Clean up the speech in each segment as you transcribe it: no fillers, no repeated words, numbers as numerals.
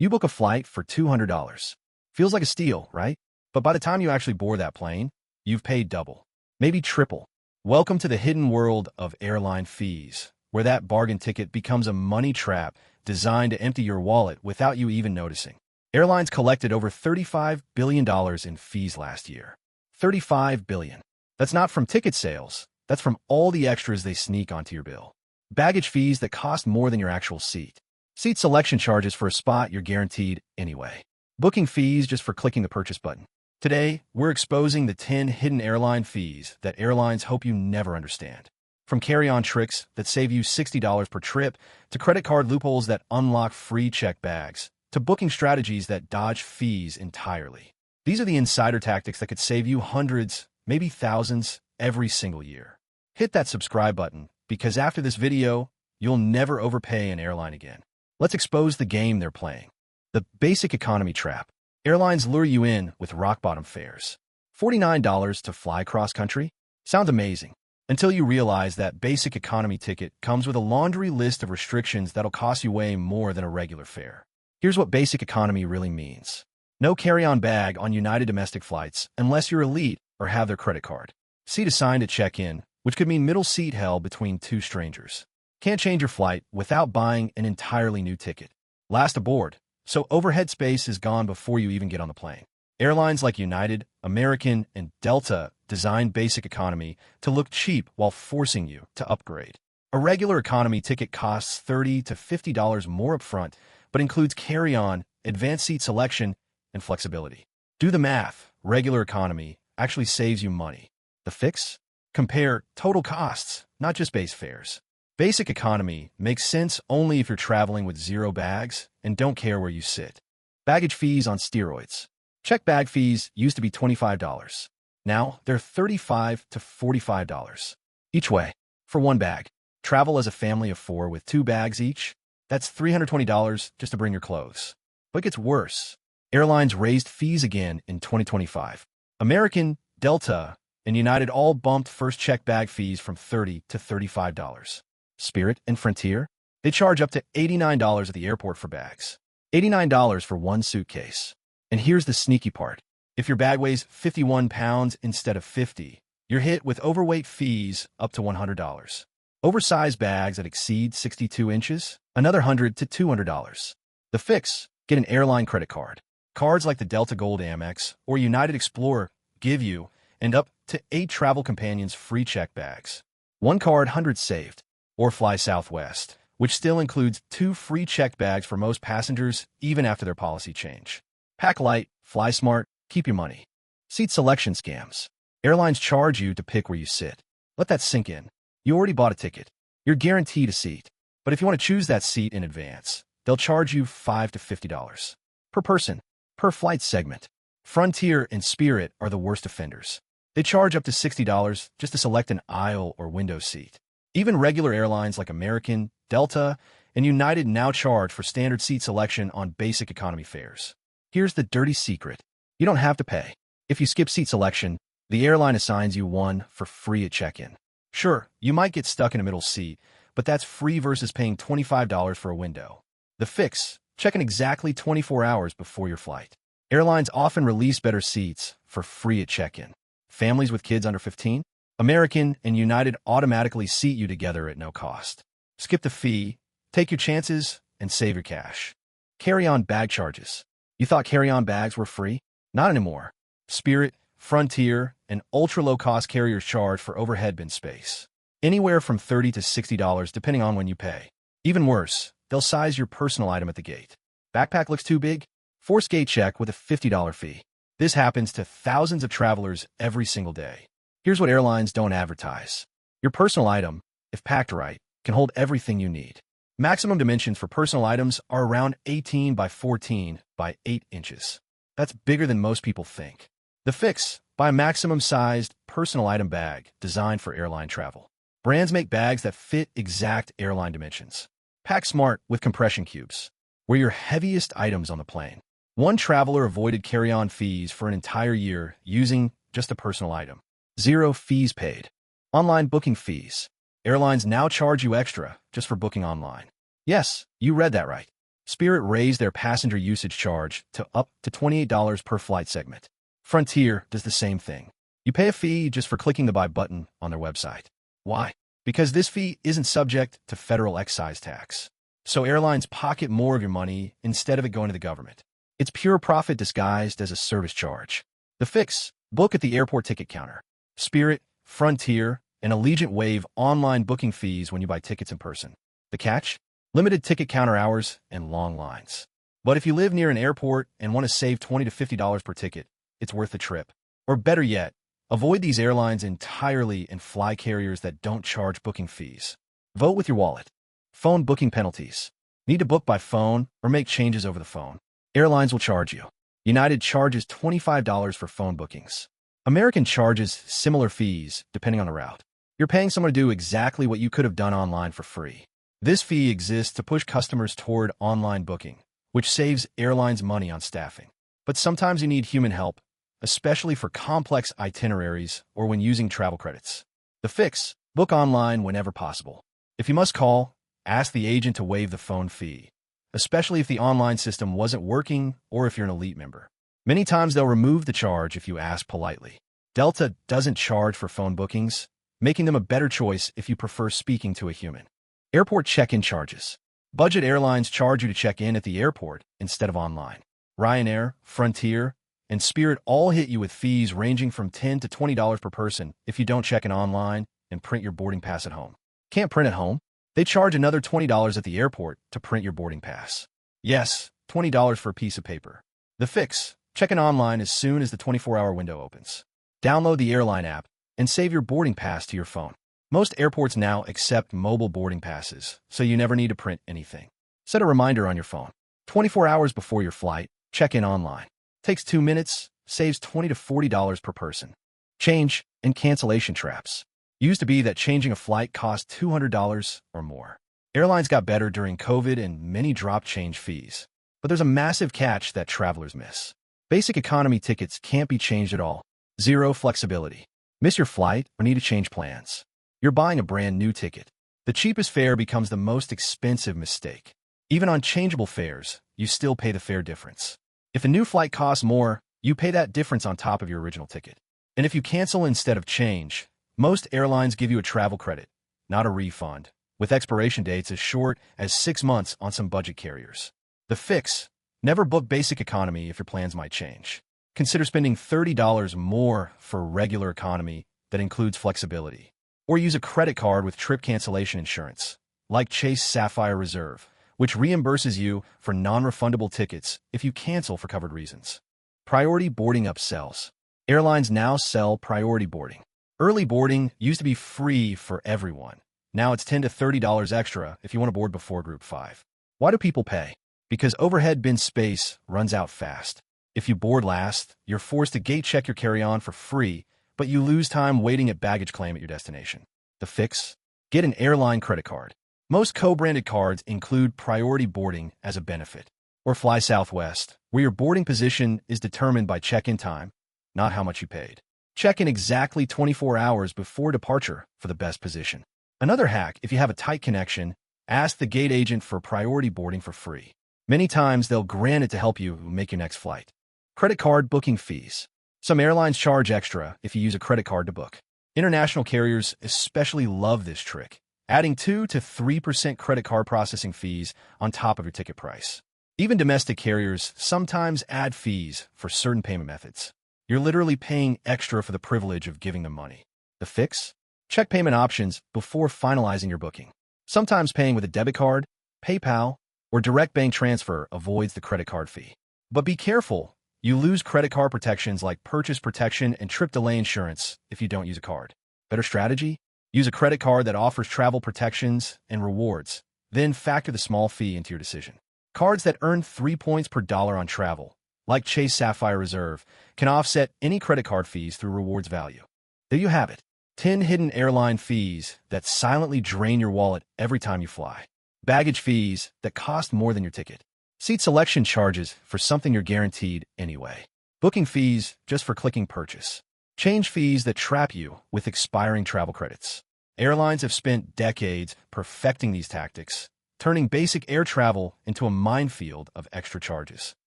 You book a flight for $200. Feels like a steal, right? But by the time you actually board that plane, you've paid double, maybe triple. Welcome to the hidden world of airline fees, where that bargain ticket becomes a money trap designed to empty your wallet without you even noticing. Airlines collected over $35 billion in fees last year. $35 billion. That's not from ticket sales. That's from all the extras they sneak onto your bill. Baggage fees that cost more than your actual seat. Seat selection charges for a spot you're guaranteed anyway. Booking fees just for clicking the purchase button. Today, we're exposing the 10 hidden airline fees that airlines hope you never understand. From carry-on tricks that save you $60 per trip, to credit card loopholes that unlock free checked bags, to booking strategies that dodge fees entirely. These are the insider tactics that could save you hundreds, maybe thousands, every single year. Hit that subscribe button, because after this video, you'll never overpay an airline again. Let's expose the game they're playing. The basic economy trap. Airlines lure you in with rock-bottom fares. $49 to fly cross-country? Sounds amazing. Until you realize that basic economy ticket comes with a laundry list of restrictions that'll cost you way more than a regular fare. Here's what basic economy really means. No carry-on bag on United domestic flights unless you're elite or have their credit card. Seat assigned at check-in, which could mean middle seat held between two strangers. Can't change your flight without buying an entirely new ticket. Last aboard, so overhead space is gone before you even get on the plane. Airlines like United, American, and Delta designed basic economy to look cheap while forcing you to upgrade. A regular economy ticket costs $30 to $50 more upfront, but includes carry-on, advanced seat selection, and flexibility. Do the math. Regular economy actually saves you money. The fix? Compare total costs, not just base fares. Basic economy makes sense only if you're traveling with zero bags and don't care where you sit. Baggage fees on steroids. Check bag fees used to be $25. Now they're $35 to $45 each way for one bag. Travel as a family of 4 with 2 bags each. That's $320 just to bring your clothes. But it gets worse. Airlines raised fees again in 2025. American, Delta, and United all bumped first check bag fees from $30 to $35. Spirit and Frontier, they charge up to $89 at the airport for bags. $89 for one suitcase. And here's the sneaky part. If your bag weighs 51 pounds instead of 50, you're hit with overweight fees up to $100. Oversized bags that exceed 62 inches, another $100 to $200. The fix? Get an airline credit card. Cards like the Delta Gold Amex or United Explorer give you and up to 8 travel companions free check bags. One card, 100 saved. Or fly Southwest, which still includes 2 free checked bags for most passengers even after their policy change. Pack light, fly smart, keep your money. Seat selection scams. Airlines charge you to pick where you sit. Let that sink in. You already bought a ticket. You're guaranteed a seat. But if you want to choose that seat in advance, they'll charge you $5 to $50 per person, per flight segment. Frontier and Spirit are the worst offenders. They charge up to $60 just to select an aisle or window seat. Even regular airlines like American, Delta, and United now charge for standard seat selection on basic economy fares. Here's the dirty secret. You don't have to pay. If you skip seat selection, the airline assigns you one for free at check-in. Sure, you might get stuck in a middle seat, but that's free versus paying $25 for a window. The fix? Check in exactly 24 hours before your flight. Airlines often release better seats for free at check-in. Families with kids under 15? American and United automatically seat you together at no cost. Skip the fee, take your chances, and save your cash. Carry-on bag charges. You thought carry-on bags were free? Not anymore. Spirit, Frontier, and ultra-low-cost carriers charge for overhead bin space. Anywhere from $30 to $60 depending on when you pay. Even worse, they'll size your personal item at the gate. Backpack looks too big? Force gate check with a $50 fee. This happens to thousands of travelers every single day. Here's what airlines don't advertise. Your personal item, if packed right, can hold everything you need. Maximum dimensions for personal items are around 18 by 14 by 8 inches. That's bigger than most people think. The fix? Buy a maximum-sized personal item bag designed for airline travel. Brands make bags that fit exact airline dimensions. Pack smart with compression cubes. Wear your heaviest items on the plane. One traveler avoided carry-on fees for an entire year using just a personal item. 0 fees paid. Online booking fees. Airlines now charge you extra just for booking online. Yes, you read that right. Spirit raised their passenger usage charge to up to $28 per flight segment. Frontier does the same thing. You pay a fee just for clicking the buy button on their website. Why? Because this fee isn't subject to federal excise tax. So airlines pocket more of your money instead of it going to the government. It's pure profit disguised as a service charge. The fix: book at the airport ticket counter. Spirit, Frontier, and Allegiant waive online booking fees when you buy tickets in person. The catch? Limited ticket counter hours and long lines. But if you live near an airport and want to save $20 to $50 per ticket, it's worth the trip. Or better yet, avoid these airlines entirely and fly carriers that don't charge booking fees. Vote with your wallet. Phone booking penalties. Need to book by phone or make changes over the phone? Airlines will charge you. United charges $25 for phone bookings. American charges similar fees depending on the route. You're paying someone to do exactly what you could have done online for free. This fee exists to push customers toward online booking, which saves airlines money on staffing. But sometimes you need human help, especially for complex itineraries or when using travel credits. The fix: book online whenever possible. If you must call, ask the agent to waive the phone fee, especially if the online system wasn't working or if you're an elite member. Many times they'll remove the charge if you ask politely. Delta doesn't charge for phone bookings, making them a better choice if you prefer speaking to a human. Airport check-in charges. Budget airlines charge you to check in at the airport instead of online. Ryanair, Frontier, and Spirit all hit you with fees ranging from $10 to $20 per person if you don't check in online and print your boarding pass at home. Can't print at home? They charge another $20 at the airport to print your boarding pass. Yes, $20 for a piece of paper. The fix: check in online as soon as the 24-hour window opens. Download the Airline app and save your boarding pass to your phone. Most airports now accept mobile boarding passes, so you never need to print anything. Set a reminder on your phone. 24 hours before your flight, check in online. Takes 2 minutes, saves $20 to $40 per person. Change and cancellation traps. Used to be that changing a flight cost $200 or more. Airlines got better during COVID and many dropped change fees. But there's a massive catch that travelers miss. Basic economy tickets can't be changed at all. Zero flexibility. Miss your flight or need to change plans. You're buying a brand new ticket. The cheapest fare becomes the most expensive mistake. Even on changeable fares, you still pay the fare difference. If a new flight costs more, you pay that difference on top of your original ticket. And if you cancel instead of change, most airlines give you a travel credit, not a refund, with expiration dates as short as 6 months on some budget carriers. The fix: never book basic economy if your plans might change. Consider spending $30 more for regular economy that includes flexibility. Or use a credit card with trip cancellation insurance, like Chase Sapphire Reserve, which reimburses you for non-refundable tickets if you cancel for covered reasons. Priority boarding upsells. Airlines now sell priority boarding. Early boarding used to be free for everyone. Now it's $10 to $30 extra if you want to board before Group 5. Why do people pay? Because overhead bin space runs out fast. If you board last, you're forced to gate check your carry-on for free, but you lose time waiting at baggage claim at your destination. The fix? Get an airline credit card. Most co-branded cards include priority boarding as a benefit. Or fly Southwest, where your boarding position is determined by check-in time, not how much you paid. Check in exactly 24 hours before departure for the best position. Another hack: if you have a tight connection, ask the gate agent for priority boarding for free. Many times they'll grant it to help you make your next flight. Credit card booking fees. Some airlines charge extra if you use a credit card to book. International carriers especially love this trick, adding 2 to 3% credit card processing fees on top of your ticket price. Even domestic carriers sometimes add fees for certain payment methods. You're literally paying extra for the privilege of giving them money. The fix? Check payment options before finalizing your booking. Sometimes paying with a debit card, PayPal, or direct bank transfer avoids the credit card fee. But be careful. You lose credit card protections like purchase protection and trip delay insurance if you don't use a card. Better strategy? Use a credit card that offers travel protections and rewards. Then factor the small fee into your decision. Cards that earn 3 points per dollar on travel, like Chase Sapphire Reserve, can offset any credit card fees through rewards value. There you have it. 10 hidden airline fees that silently drain your wallet every time you fly. Baggage fees that cost more than your ticket. Seat selection charges for something you're guaranteed anyway. Booking fees just for clicking purchase. Change fees that trap you with expiring travel credits. Airlines have spent decades perfecting these tactics, turning basic air travel into a minefield of extra charges.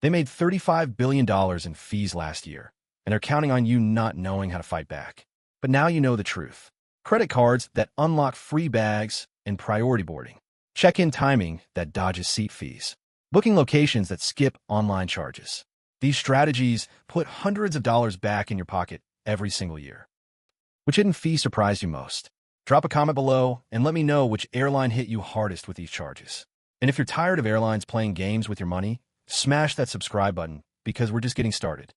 They made $35 billion in fees last year, and they're counting on you not knowing how to fight back. But now you know the truth. Credit cards that unlock free bags and priority boarding. Check-in timing that dodges seat fees. Booking locations that skip online charges. These strategies put hundreds of dollars back in your pocket every single year. Which hidden fee surprised you most? Drop a comment below and let me know which airline hit you hardest with these charges. And if you're tired of airlines playing games with your money, smash that subscribe button because we're just getting started.